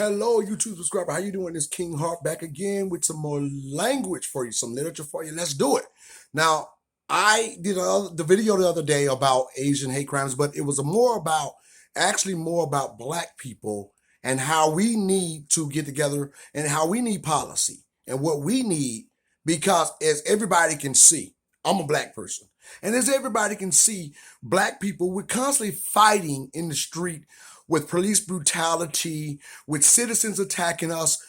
Hello, YouTube subscriber. How you doing? This King Hart back again with some more language for you, some literature for you. Let's do it. Now, I did the video the other day about Asian hate crimes, but it was actually more about Black people and how we need to get together and how we need policy and what we need because as everybody can see, I'm a Black person. And as everybody can see, Black people, we're constantly fighting in the street with police brutality, with citizens attacking us,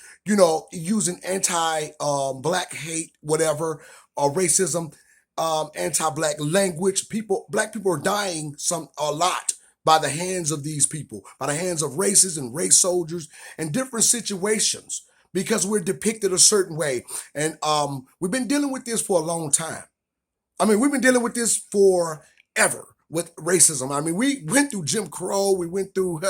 using anti-Black hate, whatever, or racism, anti-Black language. Black people are dying a lot by the hands of these people, by the hands of racists and race soldiers and different situations because we're depicted a certain way. And we've been dealing with this for a long time. I mean, we've been dealing with this forever with racism. I mean, we went through Jim Crow, we went through,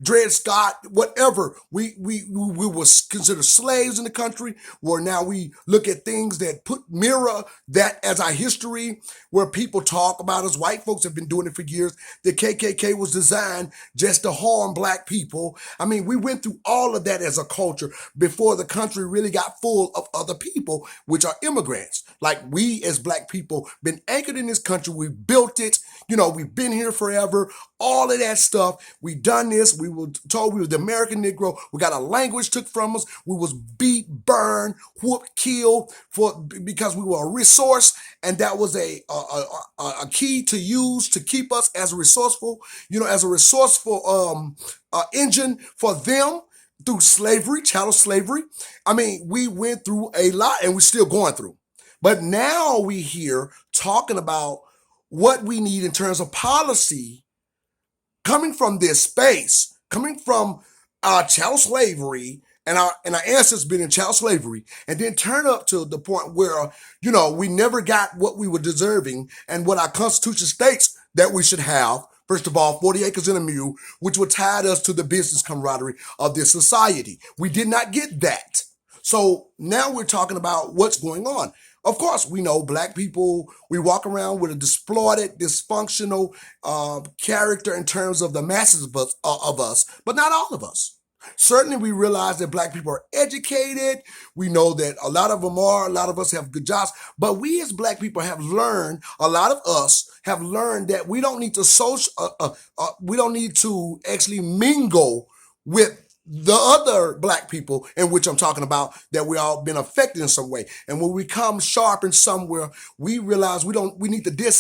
Dred Scott, whatever. We was considered slaves in the country, where now we look at things that mirror that as our history, where people talk about us. White folks have been doing it for years. The KKK was designed just to harm Black people. I mean, we went through all of that as a culture before the country really got full of other people, which are immigrants. Like we as Black people been anchored in this country. We built it. We've been here forever. All of that stuff. We done this. We were told we was the American Negro. We got a language took from us. We was beat, burned, whooped, killed because we were a resource, and that was a key to use to keep us as resourceful. As a resourceful engine for them through slavery, chattel slavery. I mean, we went through a lot, and we're still going through. But now we here talking about what we need in terms of policy coming from this space, coming from chattel slavery and our ancestors been in chattel slavery, and then turn up to the point where, we never got what we were deserving and what our Constitution states that we should have. First of all, 40 acres and a mule, which would tie us to the business camaraderie of this society. We did not get that. So now we're talking about what's going on. Of course, we know Black people, we walk around with a exploited, dysfunctional character in terms of the masses of us, but not all of us. Certainly, we realize that Black people are educated. We know that a lot of us have good jobs, but we as Black people have learned, a lot of us have learned that we don't need to we don't need to actually mingle with the other Black people, in which I'm talking about, that we all been affected in some way. And when we come sharp in somewhere, we realize we need to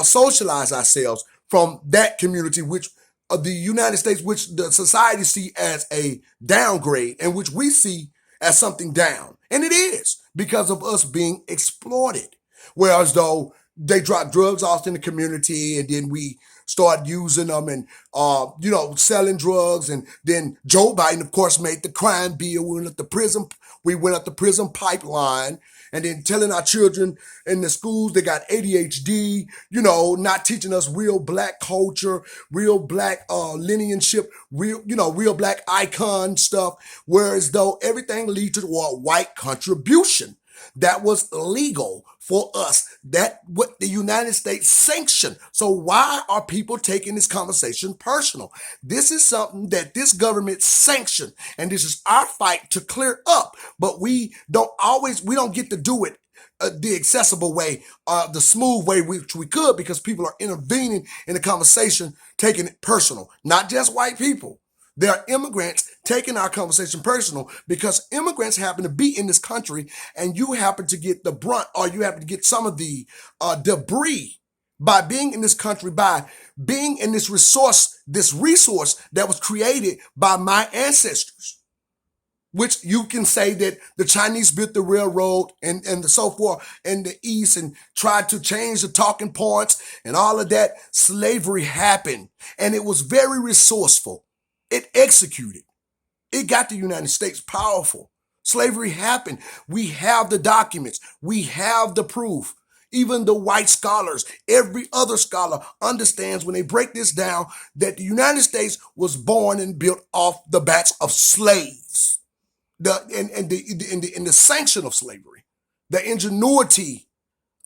socialize ourselves from that community, which the United States, which the society see as a downgrade, and which we see as something down. And it is because of us being exploited. Whereas though they drop drugs off in the community, and then we start using them and, selling drugs. And then Joe Biden, of course, made the crime bill. We went up the prison pipeline, and then telling our children in the schools they got ADHD, not teaching us real Black culture, real Black lineage, real Black icon stuff. Whereas though everything leads to a white contribution that was legal for us, that what the United States sanctioned. So why are people taking this conversation personal? This is something that this government sanctioned, and this is our fight to clear up. But we don't get to do it the accessible way, the smooth way, which we could, because people are intervening in the conversation, taking it personal. Not just white people. There are immigrants taking our conversation personal because immigrants happen to be in this country, and you happen to get the brunt, or you happen to get some of the debris by being in this country, by being in this resource that was created by my ancestors, which you can say that the Chinese built the railroad and so forth in the East and tried to change the talking points and all of that. Slavery happened, and it was very resourceful. It executed. It got the United States powerful. Slavery happened. We have the documents. We have the proof. Even the white scholars, every other scholar understands when they break this down that the United States was born and built off the backs of slaves. The sanction of slavery, the ingenuity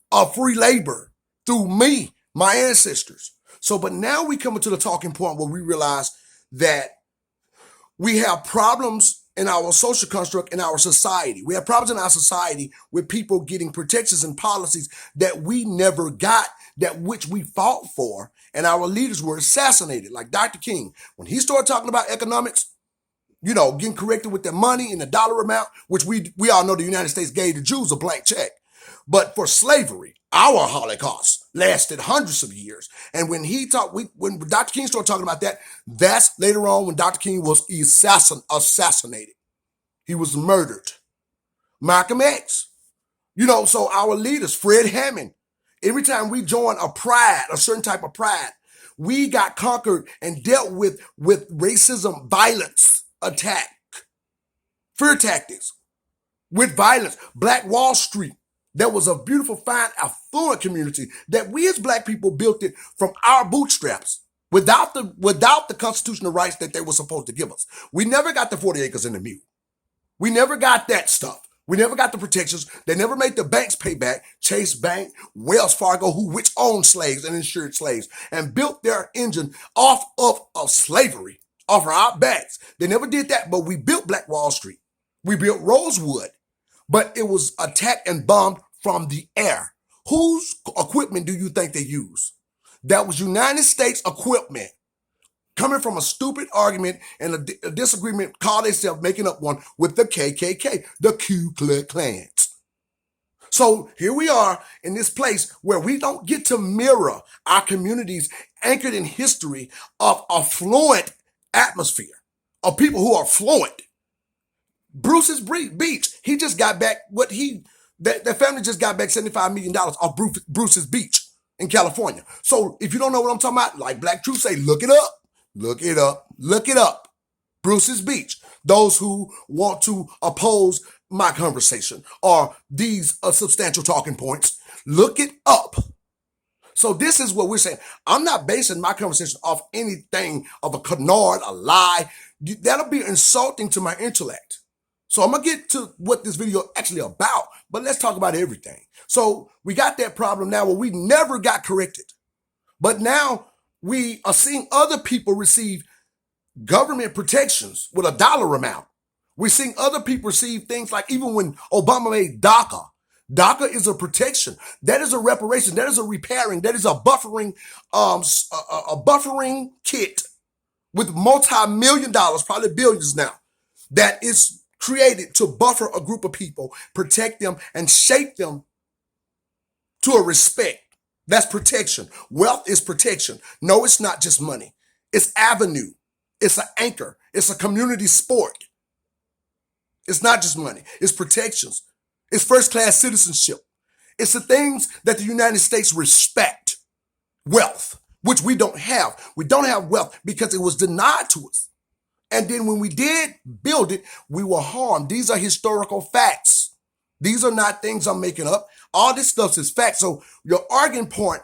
of free labor through my ancestors. So, but now we come into the talking point where we realize that We have problems in our social construct, in our society. We have problems in our society with people getting protections and policies that we never got, that which we fought for, and our leaders were assassinated. Like Dr. King, when he started talking about economics, getting corrected with the money and the dollar amount, which we all know the United States gave the Jews a blank check. But for slavery, our Holocaust lasted hundreds of years. And when when Dr. King started talking about that, that's later on when Dr. King was assassinated. He was murdered. Malcolm X, so our leaders, Fred Hammond, every time we join a certain type of pride, we got conquered and dealt with racism, violence, attack, fear tactics, with violence. Black Wall Street, there was a beautiful, fine, affluent community that we as Black people built it from our bootstraps without the constitutional rights that they were supposed to give us. We never got the 40 acres and the mule. We never got that stuff. We never got the protections. They never made the banks pay back. Chase Bank, Wells Fargo, which owned slaves and insured slaves and built their engine off of slavery, off of our backs. They never did that, but we built Black Wall Street. We built Rosewood, but it was attacked and bombed from the air. Whose equipment do you think they used? That was United States equipment coming from a stupid argument and a disagreement, call themselves making up one with the KKK, the Ku Klux Klan. So here we are in this place where we don't get to mirror our communities anchored in history of a fluent atmosphere, of people who are fluent. Bruce's Beach, he just got back that family just got back $75 million off Bruce's Beach in California. So if you don't know what I'm talking about, like Black Truth say, look it up. Look it up. Look it up. Bruce's Beach. Those who want to oppose my conversation or these substantial talking points, look it up. So this is what we're saying. I'm not basing my conversation off anything of a canard, a lie. That'll be insulting to my intellect. So I'm going to get to what this video actually about, but let's talk about everything. So we got that problem now where we never got corrected. But now we are seeing other people receive government protections with a dollar amount. We're seeing other people receive things like even when Obama made DACA. DACA is a protection. That is a reparation. That is a repairing. That is a buffering, a buffering kit with multi-million dollars, probably billions now, that is created to buffer a group of people, protect them, and shape them to a respect. That's protection. Wealth is protection. No, it's not just money. It's avenue. It's an anchor. It's a community sport. It's not just money. It's protections. It's first-class citizenship. It's the things that the United States respect. Wealth, which we don't have. We don't have wealth because it was denied to us. And then when we did build it, we were harmed. These are historical facts. These are not things I'm making up. All this stuff is facts. So your arguing point,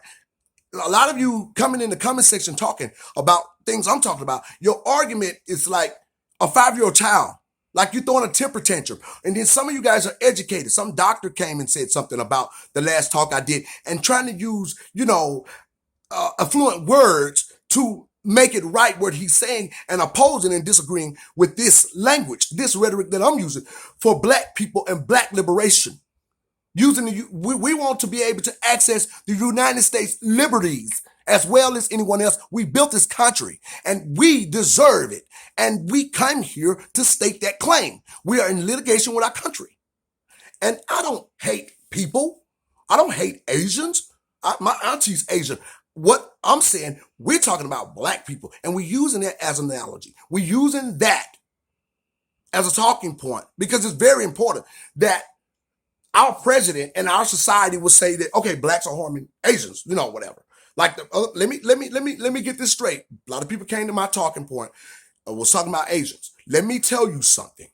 a lot of you coming in the comment section talking about things I'm talking about, your argument is like a 5-year-old child, like you're throwing a temper tantrum. And then some of you guys are educated. Some doctor came and said something about the last talk I did and trying to use, affluent words to make it right what he's saying and opposing and disagreeing with this language, this rhetoric that I'm using for Black people and Black liberation. We want to be able to access the United States liberties as well as anyone else. We built this country and we deserve it. And we come here to stake that claim. We are in litigation with our country. And I don't hate people. I don't hate Asians. My auntie's Asian. What I'm saying, we're talking about Black people and we're using it as an analogy. We're using that as a talking point because it's very important that our president and our society will say that, okay, Blacks are harming Asians, whatever. Like, let me get this straight. A lot of people came to my talking point and was talking about Asians. Let me tell you something.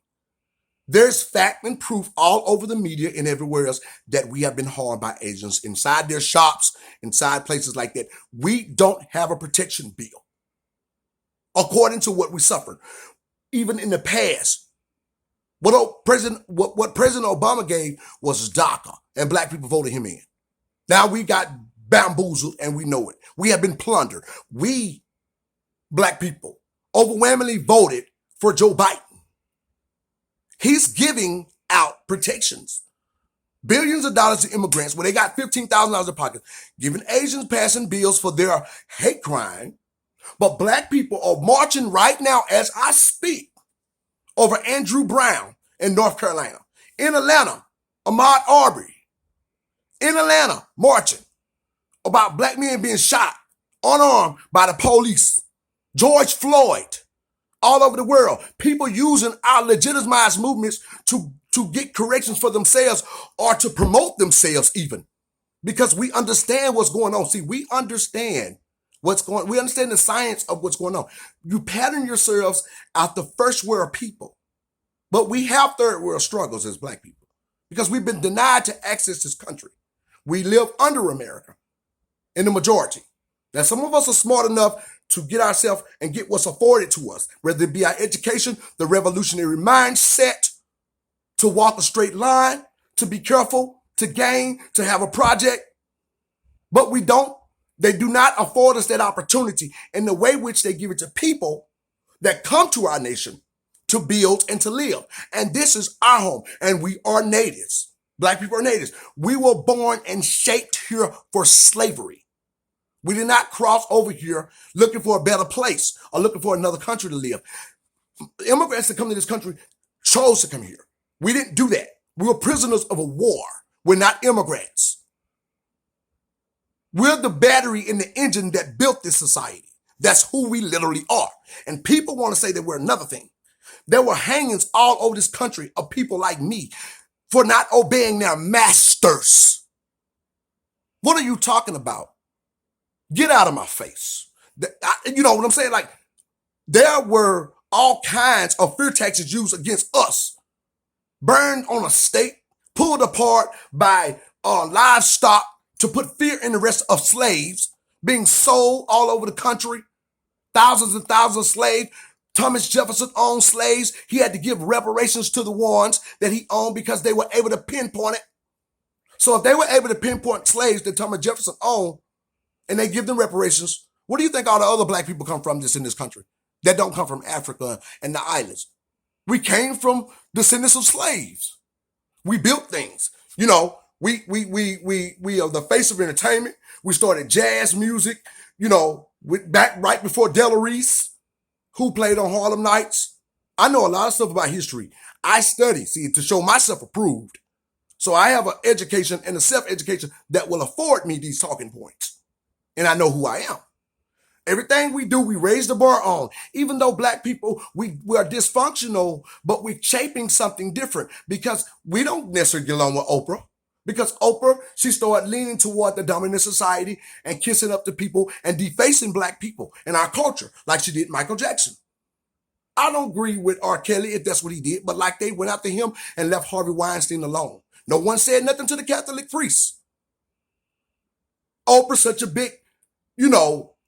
There's fact and proof all over the media and everywhere else that we have been harmed by Asians inside their shops, inside places like that. We don't have a protection bill according to what we suffered. Even in the past, what President Obama gave was DACA, and Black people voted him in. Now we got bamboozled and we know it. We have been plundered. We, Black people, overwhelmingly voted for Joe Biden. He's giving out protections. Billions of dollars to immigrants when they got $15,000 in their pocket, giving Asians passing bills for their hate crime. But black people are marching right now as I speak over Andrew Brown in North Carolina. In Atlanta, Ahmaud Arbery. In Atlanta, marching about black men being shot unarmed by the police. George Floyd. All over the world, people using our legitimized movements to get corrections for themselves or to promote themselves even. Because we understand what's going on. See, we understand we understand the science of what's going on. You pattern yourselves after first world people. But we have third world struggles as black people because we've been denied to access this country. We live under America in the majority. Now, some of us are smart enough to get ourselves and get what's afforded to us, whether it be our education, the revolutionary mindset, to walk a straight line, to be careful, to gain, to have a project. But they do not afford us that opportunity in the way in which they give it to people that come to our nation to build and to live. And this is our home, and we are natives. Black people are natives. We were born and shaped here for slavery. We did not cross over here looking for a better place or looking for another country to live. Immigrants that come to this country chose to come here. We didn't do that. We were prisoners of a war. We're not immigrants. We're the battery in the engine that built this society. That's who we literally are. And people want to say that we're another thing. There were hangings all over this country of people like me for not obeying their masters. What are you talking about? Get out of my face. You know what I'm saying? Like, there were all kinds of fear tactics used against us. Burned on a stake, pulled apart by livestock to put fear in the rest of slaves, being sold all over the country. Thousands and thousands of slaves. Thomas Jefferson owned slaves. He had to give reparations to the ones that he owned because they were able to pinpoint it. So if they were able to pinpoint slaves that Thomas Jefferson owned, and they give them reparations, where do you think all the other black people come from that's in this country that don't come from Africa and the islands? We came from descendants of slaves. We built things. You know, we are the face of entertainment. We started jazz music, you know, back right before Della Reese, who played on Harlem Nights. I know a lot of stuff about history. I study, to show myself approved. So I have an education and a self-education that will afford me these talking points. And I know who I am. Everything we do, we raise the bar on. Even though black people, we are dysfunctional, but we're shaping something different because we don't necessarily get along with Oprah. Because Oprah, she started leaning toward the dominant society and kissing up to people and defacing black people and our culture like she did Michael Jackson. I don't agree with R. Kelly if that's what he did, but like they went after him and left Harvey Weinstein alone. No one said nothing to the Catholic priests. Oprah's such a big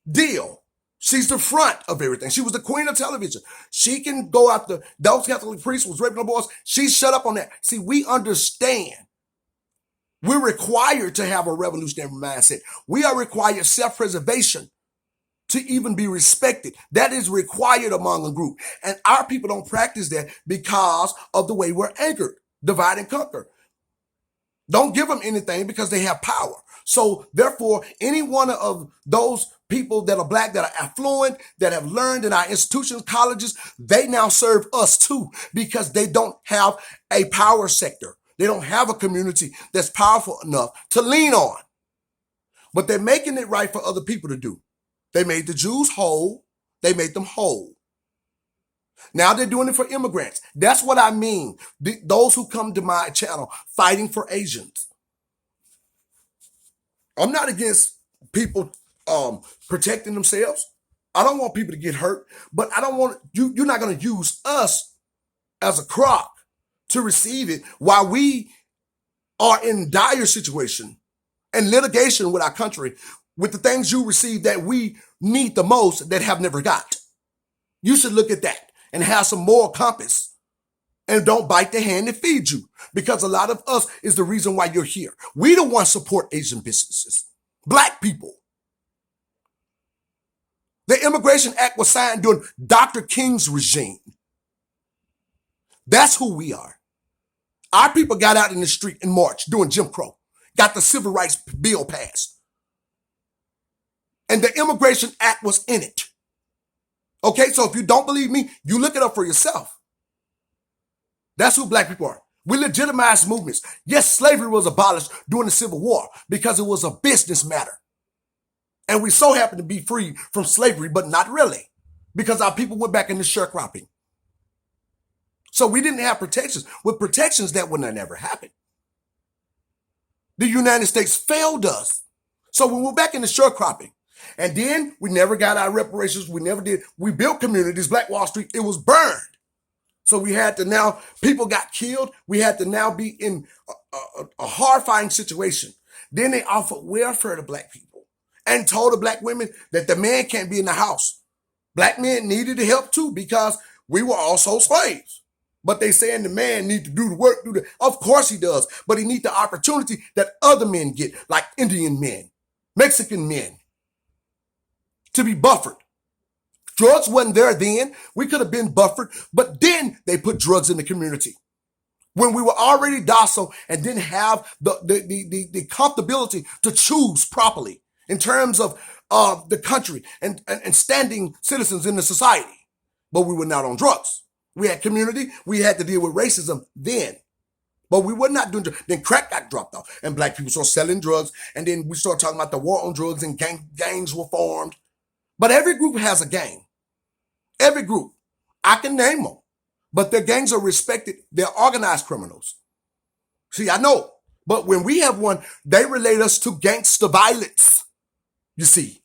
deal. She's the front of everything. She was the queen of television. She can go after those Catholic priests was raping the boys. She shut up on that. See, we understand. We're required to have a revolutionary mindset. We are required self-preservation to even be respected. That is required among a group. And our people don't practice that because of the way we're anchored. Divide and conquer. Don't give them anything because they have power. So therefore, any one of those people that are black, that are affluent, that have learned in our institutions, colleges, they now serve us too because they don't have a power sector. They don't have a community that's powerful enough to lean on. But they're making it right for other people to do. They made the Jews whole. They made them whole. Now they're doing it for immigrants. That's what I mean. Those who come to my channel fighting for Asians. I'm not against people protecting themselves. I don't want people to get hurt, but I don't want you're not going to use us as a crock to receive it while we are in dire situation and litigation with our country with the things you receive that we need the most that have never got. You should look at that and have some moral compass and don't bite the hand that feeds you because a lot of us is the reason why you're here. We the ones support Asian businesses, black people. The Immigration Act was signed during Dr. King's regime. That's who we are. Our people got out in the street in March doing Jim Crow, got the Civil Rights Bill passed. And the Immigration Act was in it. Okay, so if you don't believe me, you look it up for yourself. That's who black people are. We legitimize movements. Yes, slavery was abolished during the Civil War because it was a business matter. And we so happen to be free from slavery, but not really, because our people went back into sharecropping. So we didn't have protections. With protections, that would have never happened. The United States failed us. So we went back into sharecropping. And then we never got our reparations. We never did. We built communities. Black Wall Street, it was burned. So we had to now, people got killed. We had to now be in a horrifying situation. Then they offered welfare to black people and told the black women that the man can't be in the house. Black men needed the help too because we were also slaves. But they saying the man need to do the work. Of course he does. But he needs the opportunity that other men get, like Indian men, Mexican men, to be buffered. Drugs wasn't there then. We could have been buffered, but then they put drugs in the community. When we were already docile and didn't have the comfortability to choose properly in terms of the country and standing citizens in the society. But we were not on drugs. We had community. We had to deal with racism then. But we were not doing drugs. Then crack got dropped off and black people started selling drugs. And then we started talking about the war on drugs and gangs were formed. But every group has a gang. Every group. I can name them. But their gangs are respected. They're organized criminals. See, I know. But when we have one, they relate us to gangster violence. You see.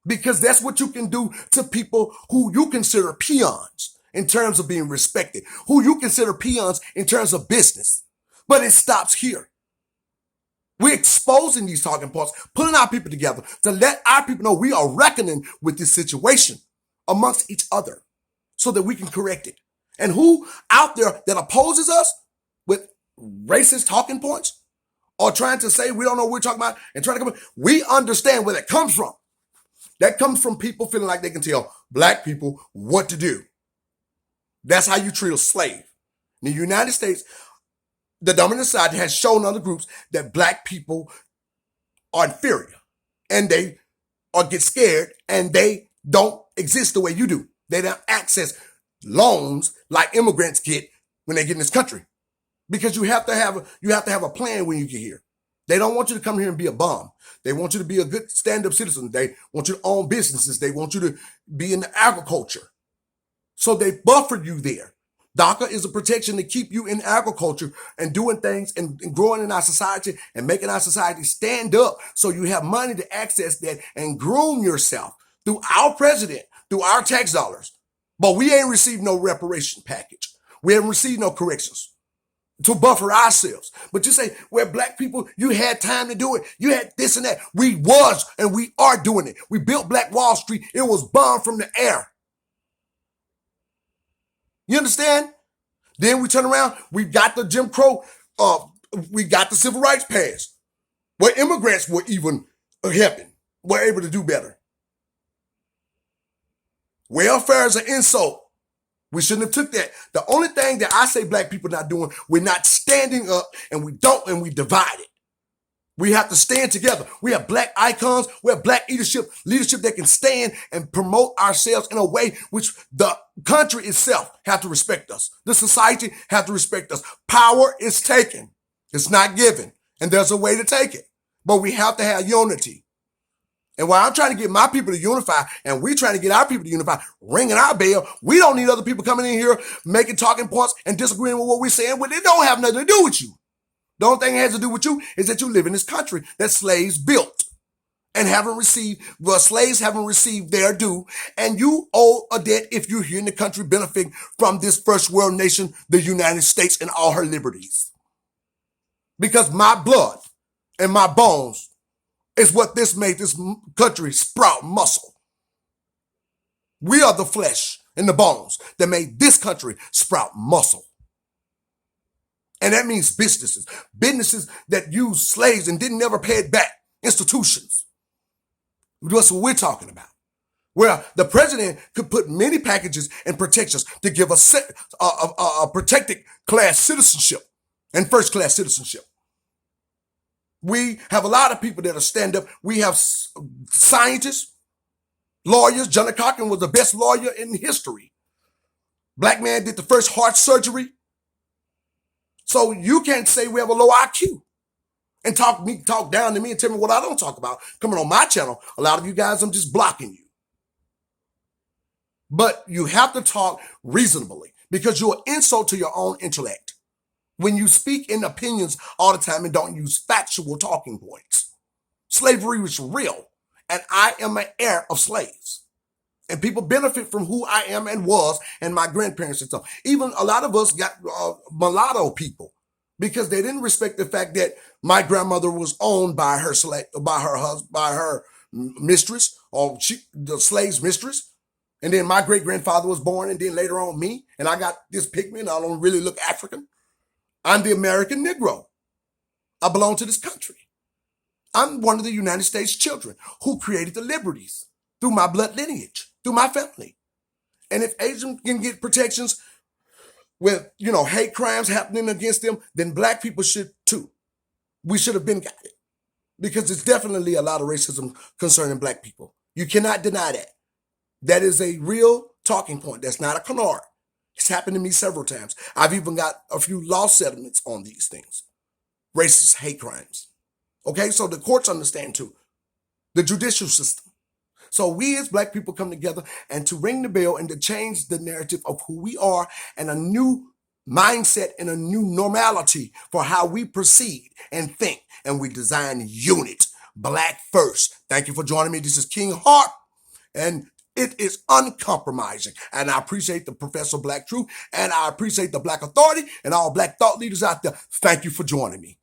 Because that's what you can do to people who you consider peons in terms of being respected. Who you consider peons in terms of business. But it stops here. We're exposing these talking points, putting our people together to let our people know we are reckoning with this situation amongst each other so that we can correct it. And who out there that opposes us with racist talking points or trying to say we don't know what we're talking about and trying to come, we understand where that comes from. That comes from people feeling like they can tell black people what to do. That's how you treat a slave. In the United States, the dominant society has shown other groups that black people are inferior and they get scared and they don't exist the way you do. They don't access loans like immigrants get when they get in this country because you have to have a plan when you get here. They don't want you to come here and be a bum. They want you to be a good stand-up citizen. They want you to own businesses. They want you to be in the agriculture. So they buffered you there. DACA is a protection to keep you in agriculture and doing things and growing in our society and making our society stand up so you have money to access that and groom yourself through our president, through our tax dollars. But we ain't received no reparation package. We haven't received no corrections to buffer ourselves. But you say, well, black people, you had time to do it. You had this and that. We was and we are doing it. We built Black Wall Street. It was bombed from the air. You understand? Then we turn around, we got the Jim Crow, we got the Civil Rights passed, where immigrants were even helping, were able to do better. Welfare is an insult. We shouldn't have took that. The only thing that I say black people not doing, we're not standing up and we divide it. We have to stand together. We have black icons. We have black leadership that can stand and promote ourselves in a way which the country itself have to respect us. The society have to respect us. Power is taken. It's not given. And there's a way to take it. But we have to have unity. And while I'm trying to get my people to unify and we're trying to get our people to unify, ringing our bell, we don't need other people coming in here making talking points and disagreeing with what we're saying. Well, it don't have nothing to do with you. The only thing it has to do with you is that you live in this country that slaves built and slaves haven't received their due. And you owe a debt if you're here in the country benefiting from this first world nation, the United States, and all her liberties. Because my blood and my bones is what this made this country sprout muscle. We are the flesh and the bones that made this country sprout muscle. And that means businesses that use slaves and didn't never pay it back. Institutions. That's what we're talking about. where the president could put many packages and protections to give a protected class citizenship and first class citizenship. We have a lot of people that are stand up. We have scientists, lawyers. Johnny Cochran was the best lawyer in history. Black man did the first heart surgery. So you can't say we have a low IQ and talk down to me and tell me what I don't talk about. Coming on my channel, a lot of you guys, I'm just blocking you. But you have to talk reasonably because you're an insult to your own intellect when you speak in opinions all the time and don't use factual talking points. Slavery was real, and I am an heir of slaves. And people benefit from who I am and was, and my grandparents and stuff. Even a lot of us got mulatto people because they didn't respect the fact that my grandmother was owned by her mistress, or the slave's mistress. And then my great grandfather was born, and then later on me, and I got this pigment. I don't really look African. I'm the American Negro. I belong to this country. I'm one of the United States children who created the liberties through my blood lineage, through my family. And if Asians can get protections with, hate crimes happening against them, then black people should too. We should have been got it because there's definitely a lot of racism concerning black people. You cannot deny that. That is a real talking point. That's not a canard. It's happened to me several times. I've even got a few law settlements on these things. Racist hate crimes. Okay, so the courts understand too. The judicial system. So we as black people come together and to ring the bell and to change the narrative of who we are and a new mindset and a new normality for how we proceed and think. And we design unit. Black first. Thank you for joining me. This is King Hart. And it is uncompromising. And I appreciate the Professor Black Truth. And I appreciate the Black Authority and all black thought leaders out there. Thank you for joining me.